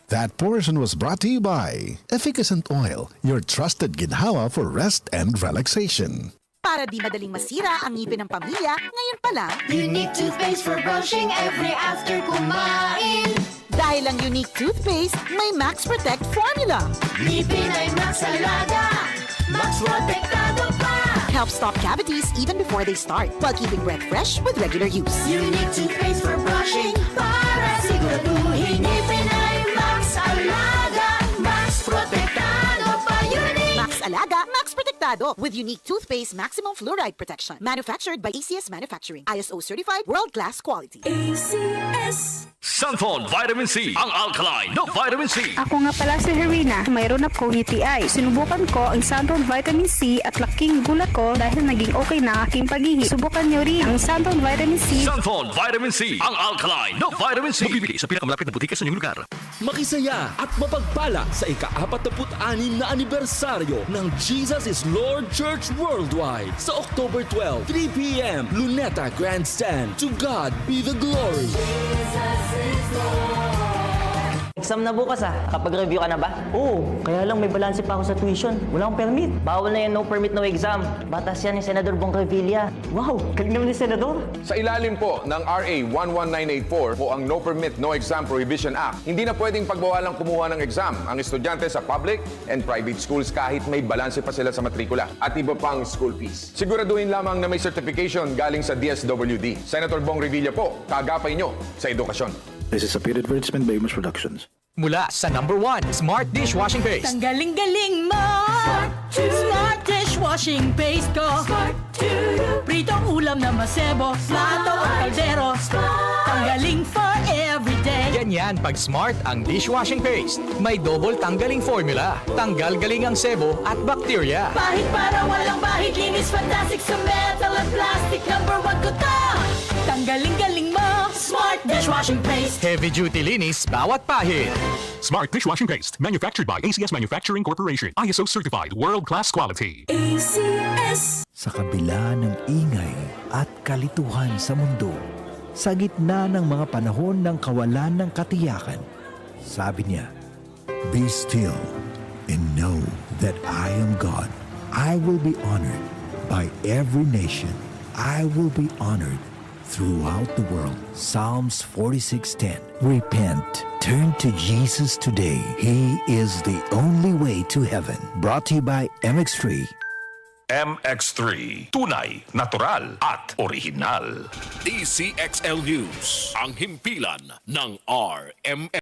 That portion was brought to you by Efficacent Oil, your trusted ginhawa for rest and relaxation. Para di madaling masira ang ngipin ng pamilya, ngayon pa lang, Unique toothpaste for brushing every after kumain. dahil ang Unique Toothpaste may Max Protect formula. Ngipin ay Max Alaga, Max Protektado pa. Helps stop cavities even before they start, while keeping breath fresh with regular use. Unique toothpaste for brushing para siguraduhin ngipin ay Max Alaga, Max Protektado pa. Unique. Max Alaga, Max Protectado with Unique Toothpaste Maximum Fluoride Protection. Manufactured by ACS Manufacturing. ISO certified world-class quality. ACS. Santon Vitamin C, ang alkaline na vitamin C. Ako nga pala si Herina, mayroon akong UTI. Sinubukan ko ang Santon Vitamin C at laking gulat ko dahil naging okay na aking paghihi. Subukan niyo rin ang Santon Vitamin C. Santon Vitamin C, ang alkaline na vitamin C. Mabibili sa pinakamalapit na butika sa inyong lugar. Makisaya at mapagpala sa ika-46 na anibersaryo ng Jesus is Lord Church Worldwide sa October 12, 3 p.m. Luneta Grandstand. To God be the glory. Exam na bukas Kapag-review ka na ba? Oo, kaya lang may balanse pa ako sa tuition. Wala akong permit. Bawal na yung no permit, no exam. Batas yan ni Senador Bong Revilla. Wow, galing naman ni Senador. Sa ilalim po ng RA 11984 po ang No Permit, No Exam Prohibition Act. Hindi na pwedeng pagbawalang kumuha ng exam ang estudyante sa public and private schools kahit may balanse pa sila sa matrikula at iba pang school fees. Siguraduhin lamang na may certification galing sa DSWD. Senator Bong Revilla po, kaagapay nyo sa edukasyon. This is a paid advertisement by Amos Productions. Mula sa #1 Smart Dishwashing Paste. Ang galing-galing mo. Smart dishwashing paste ko. Pritong ulam na masebo, plato o kaldero. Tanggaling for everyday. Ganyan pag Smart ang dishwashing paste. May double tanggaling formula. Tanggal galing ang sebo at bakterya. Bahid para walang bahid, linis fantastic sa metal at plastic. #1 ko to. Tanggaling-galing mo. Smart dishwashing paste. Heavy duty linis bawat pahid. Smart Dishwashing Paste, manufactured by ACS Manufacturing Corporation. ISO certified world-class quality. ACS. Sa kabila ng ingay at kalituhan sa mundo, sa gitna ng mga panahon ng kawalan ng katiyakan, sabi niya, Be still and know that I am God. I will be honored by every nation. I will be honored throughout the world. Psalms 46:10. Repent. Turn to Jesus today. He is the only way to heaven. Brought to you by MX3. MX3, tunay, natural at original. DCXL News, ang himpilan ng RMN.